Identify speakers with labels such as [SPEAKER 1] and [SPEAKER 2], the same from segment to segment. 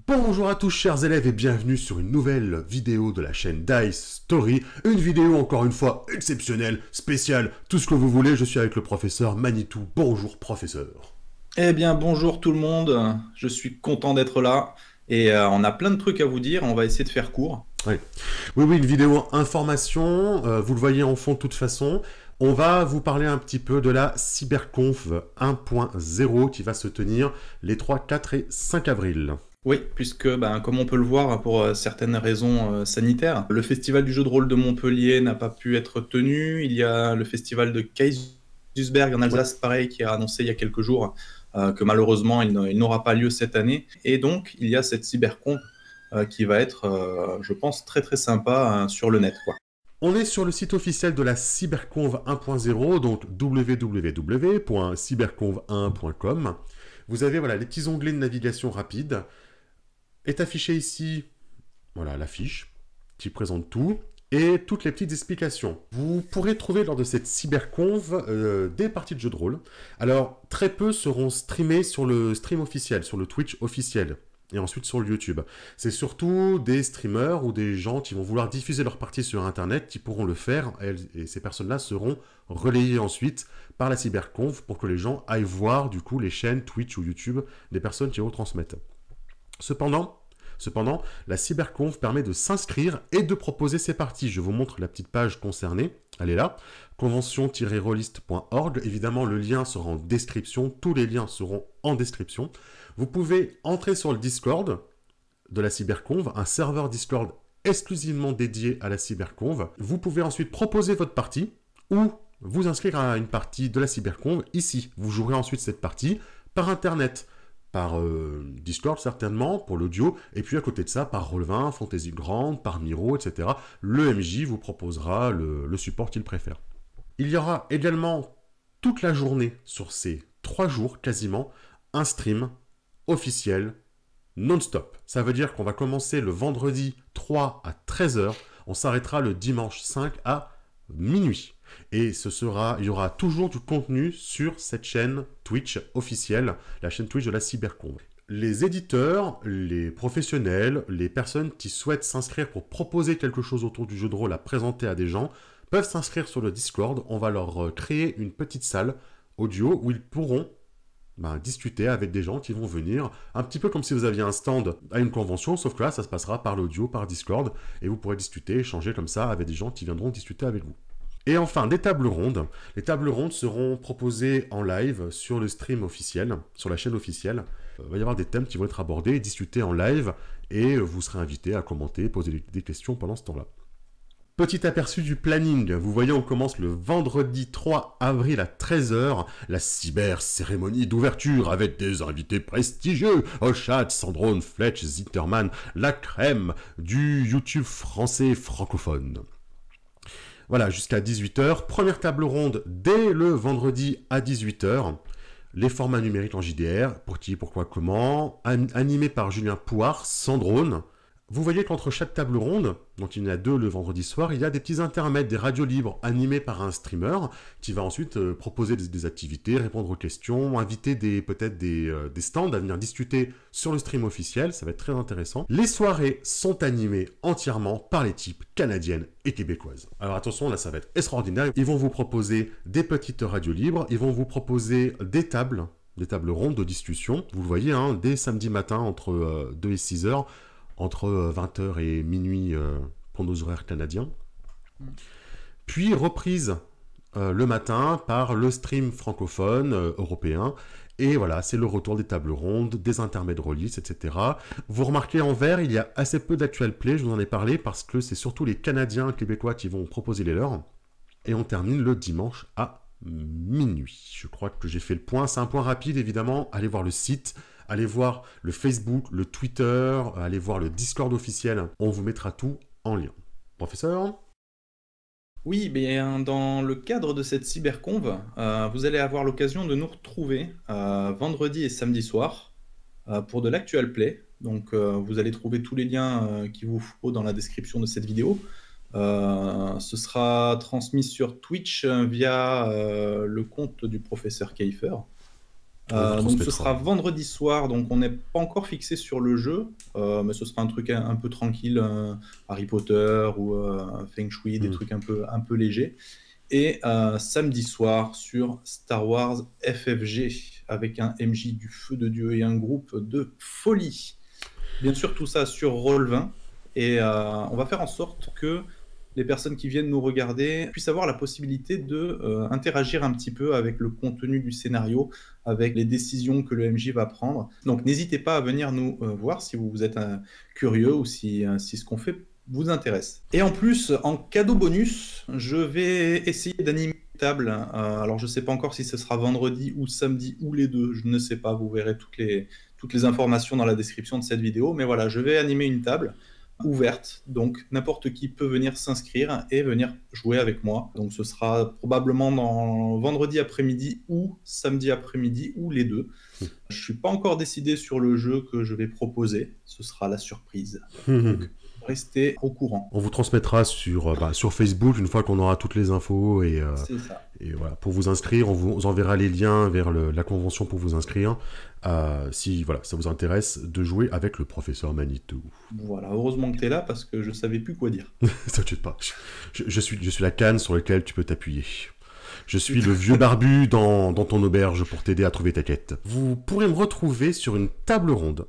[SPEAKER 1] Bonjour à tous chers élèves et bienvenue sur une nouvelle vidéo de la chaîne Dice Story. Une vidéo encore une fois exceptionnelle, spéciale, tout ce que vous voulez. Je suis avec le professeur Manitou. Bonjour professeur.
[SPEAKER 2] Eh bien, bonjour tout le monde, je suis content d'être là et on a plein de trucs à vous dire, on va essayer de faire court.
[SPEAKER 1] Oui, oui, une vidéo information, vous le voyez en fond de toute façon. On va vous parler un petit peu de la Cyberconf 1.0 qui va se tenir les 3, 4 et 5 avril.
[SPEAKER 2] Oui, puisque comme on peut le voir pour certaines raisons sanitaires, le festival du jeu de rôle de Montpellier n'a pas pu être tenu, il y a le festival de Kaysersberg en
[SPEAKER 1] Ouais.
[SPEAKER 2] Alsace, pareil, qui a annoncé il y a quelques jours que malheureusement il n'aura pas lieu cette année, et donc il y a cette cyberconf qui va être, je pense, très très sympa sur le net, quoi.
[SPEAKER 1] On est sur le site officiel de la Cyberconf 1.0, donc www.cyberconf1.com. Vous avez voilà, les petits onglets de navigation rapide. Est affiché ici voilà, la fiche qui présente tout et toutes les petites explications. Vous pourrez trouver lors de cette cyberconf des parties de jeux de rôle. Alors, très peu seront streamés sur le stream officiel, sur le Twitch officiel, et ensuite sur le YouTube. C'est surtout des streamers ou des gens qui vont vouloir diffuser leur partie sur Internet qui pourront le faire, et ces personnes-là seront relayées ensuite par la cyberconf pour que les gens aillent voir du coup les chaînes Twitch ou YouTube des personnes qui retransmettent. Cependant, la cyberconf permet de s'inscrire et de proposer ses parties. Je vous montre la petite page concernée. Elle est là. convention-rollist.org. Évidemment, le lien sera en description. Tous les liens seront en description. Vous pouvez entrer sur le Discord de la cyberconf, un serveur Discord exclusivement dédié à la cyberconf. Vous pouvez ensuite proposer votre partie ou vous inscrire à une partie de la cyberconf ici. Vous jouerez ensuite cette partie par Internet, par Discord certainement, pour l'audio, et puis à côté de ça, par Roll20, Fantasy Ground, par Miro, etc. Le MJ vous proposera le support qu'il préfère. Il y aura également toute la journée, sur ces 3 jours quasiment, un stream officiel non-stop. Ça veut dire qu'on va commencer le vendredi 3 à 13h, on s'arrêtera le dimanche 5 à minuit. Et il y aura toujours du contenu sur cette chaîne Twitch officielle, la chaîne Twitch de la Cyberconf. Les éditeurs, les professionnels, les personnes qui souhaitent s'inscrire pour proposer quelque chose autour du jeu de rôle à présenter à des gens, peuvent s'inscrire sur le Discord. On va leur créer une petite salle audio où ils pourront discuter avec des gens qui vont venir, un petit peu comme si vous aviez un stand à une convention, sauf que là, ça se passera par l'audio, par Discord, et vous pourrez discuter, échanger comme ça avec des gens qui viendront discuter avec vous. Et enfin, des tables rondes. Les tables rondes seront proposées en live sur le stream officiel, sur la chaîne officielle. Il va y avoir des thèmes qui vont être abordés, discutés en live, et vous serez invité à commenter, poser des questions pendant ce temps-là. Petit aperçu du planning. Vous voyez, on commence le vendredi 3 avril à 13h, la cyber-cérémonie d'ouverture avec des invités prestigieux. Ochat, Sandrone, Fletch, Zitterman, la crème du YouTube français francophone. Voilà, jusqu'à 18h. Première table ronde dès le vendredi à 18h. Les formats numériques en JDR, pour qui, pourquoi, comment, animé par Julien Pouard, sans drone. Vous voyez qu'entre chaque table ronde, donc il y en a 2 le vendredi soir, il y a des petits intermèdes, des radios libres animés par un streamer qui va ensuite proposer des activités, répondre aux questions, inviter peut-être des stands à venir discuter sur le stream officiel, ça va être très intéressant. Les soirées sont animées entièrement par l'équipe canadienne et québécoise. Alors attention, là ça va être extraordinaire, ils vont vous proposer des petites radios libres, ils vont vous proposer des tables rondes de discussion, vous le voyez, hein, dès samedi matin entre 2 et 6 heures, entre 20h et minuit pour nos horaires canadiens. Puis reprise le matin par le stream francophone européen. Et voilà, c'est le retour des tables rondes, des intermèdes release, etc. Vous remarquez en vert, il y a assez peu d'actual play, je vous en ai parlé, parce que c'est surtout les Canadiens et Québécois qui vont proposer les leurs. Et on termine le dimanche à minuit. Je crois que j'ai fait le point. C'est un point rapide, évidemment. Allez voir le site. Allez voir le Facebook, le Twitter, allez voir le Discord officiel. On vous mettra tout en lien. Professeur ?
[SPEAKER 2] Oui, bien, dans le cadre de cette cyberconf, vous allez avoir l'occasion de nous retrouver vendredi et samedi soir pour de l'actual play. Donc vous allez trouver tous les liens qu'il vous faut dans la description de cette vidéo. Ce sera transmis sur Twitch via le compte du professeur Keifer.
[SPEAKER 1] On vous
[SPEAKER 2] Donc ce
[SPEAKER 1] transmettra.
[SPEAKER 2] sera vendredi soir, donc on n'est pas encore fixé sur le jeu, mais ce sera un truc un peu tranquille, Harry Potter ou Feng Shui, des trucs un peu légers. Et samedi soir sur Star Wars FFG, avec un MJ du feu de Dieu et un groupe de folie. Bien sûr, tout ça sur Roll20. Et on va faire en sorte que les personnes qui viennent nous regarder puissent avoir la possibilité de interagir un petit peu avec le contenu du scénario, avec les décisions que le MJ va prendre. Donc n'hésitez pas à venir nous voir si vous êtes curieux ou si ce qu'on fait vous intéresse. Et en plus, en cadeau bonus, je vais essayer d'animer une table. Alors je ne sais pas encore si ce sera vendredi ou samedi ou les deux, je ne sais pas, vous verrez toutes les informations dans la description de cette vidéo. Mais voilà, je vais animer une table ouverte, donc n'importe qui peut venir s'inscrire et venir jouer avec moi. Donc ce sera probablement dans vendredi après-midi ou samedi après-midi ou les deux. Je suis pas encore décidé sur le jeu que je vais proposer, ce sera la surprise. Donc restez au courant.
[SPEAKER 1] On vous transmettra sur Facebook une fois qu'on aura toutes les infos
[SPEAKER 2] C'est ça.
[SPEAKER 1] et voilà, pour vous inscrire, on vous enverra les liens vers la convention pour vous inscrire. Si voilà, ça vous intéresse de jouer avec le professeur Manitou.
[SPEAKER 2] Voilà, heureusement que tu es là parce que je savais plus quoi dire.
[SPEAKER 1] T'inquiète pas, je suis la canne sur laquelle tu peux t'appuyer. Je suis le vieux barbu dans ton auberge pour t'aider à trouver ta quête. Vous pourrez me retrouver sur une table ronde.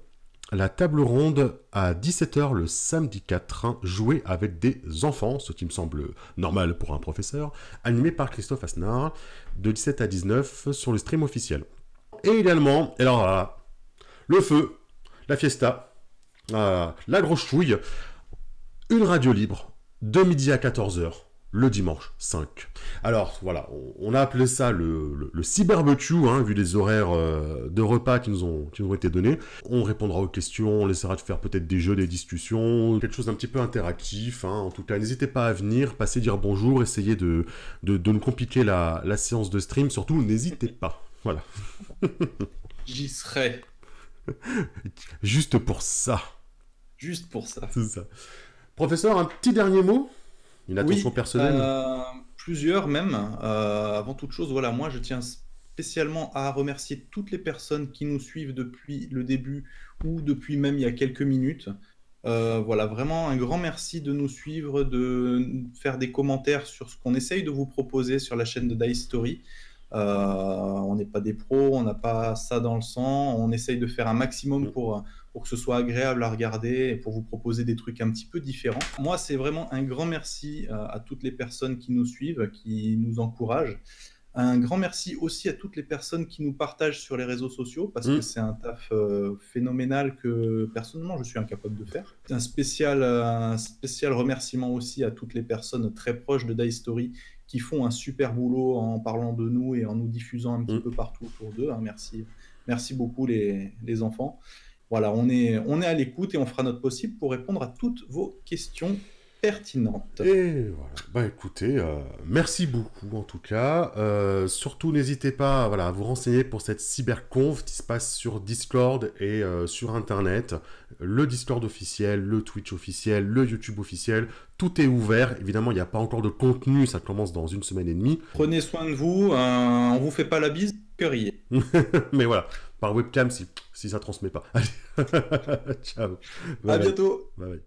[SPEAKER 1] La table ronde à 17h le samedi 4, jouer avec des enfants, ce qui me semble normal pour un professeur, animé par Christophe Asnard, de 17 à 19 sur le stream officiel. Et également, alors là, le feu, la fiesta, la grosse chouille, une radio libre, de midi à 14h, le dimanche 5. Alors voilà, on a appelé ça le cyberbarbecue, vu les horaires de repas qui nous ont été donnés. On répondra aux questions, on essaiera de faire peut-être des jeux, des discussions, quelque chose d'un petit peu interactif. En tout cas, n'hésitez pas à venir, passer dire bonjour, essayer de nous compliquer la séance de stream. Surtout, n'hésitez pas. Voilà.
[SPEAKER 2] J'y serai.
[SPEAKER 1] Juste pour ça.
[SPEAKER 2] Juste pour ça.
[SPEAKER 1] C'est ça. Professeur, un petit dernier mot? Une attention personnelle?
[SPEAKER 2] Plusieurs même. Avant toute chose, voilà, moi je tiens spécialement à remercier toutes les personnes qui nous suivent depuis le début ou depuis même il y a quelques minutes. Voilà, vraiment un grand merci de nous suivre, de faire des commentaires sur ce qu'on essaye de vous proposer sur la chaîne de Dice Story. On n'est pas des pros, on n'a pas ça dans le sang, on essaye de faire un maximum pour que ce soit agréable à regarder et pour vous proposer des trucs un petit peu différents. Moi, c'est vraiment un grand merci à toutes les personnes qui nous suivent, qui nous encouragent. Un grand merci aussi à toutes les personnes qui nous partagent sur les réseaux sociaux, parce que c'est un taf phénoménal que personnellement je suis incapable de faire. Un spécial remerciement aussi à toutes les personnes très proches de Dice Story qui font un super boulot en parlant de nous et en nous diffusant un petit peu partout autour d'eux. Merci beaucoup les enfants. Voilà, on est à l'écoute et on fera notre possible pour répondre à toutes vos questions pertinentes.
[SPEAKER 1] Et voilà, écoutez, merci beaucoup en tout cas. Surtout, n'hésitez pas à vous renseigner pour cette cyberconf qui se passe sur Discord et sur Internet. Le Discord officiel, le Twitch officiel, le YouTube officiel, tout est ouvert. Évidemment, il n'y a pas encore de contenu, ça commence dans 1 semaine et demie.
[SPEAKER 2] Prenez soin de vous, on vous fait pas la bise, que riez.
[SPEAKER 1] Mais voilà, par webcam si ça transmet pas. Allez, ciao.
[SPEAKER 2] À bientôt.
[SPEAKER 1] Bye bye.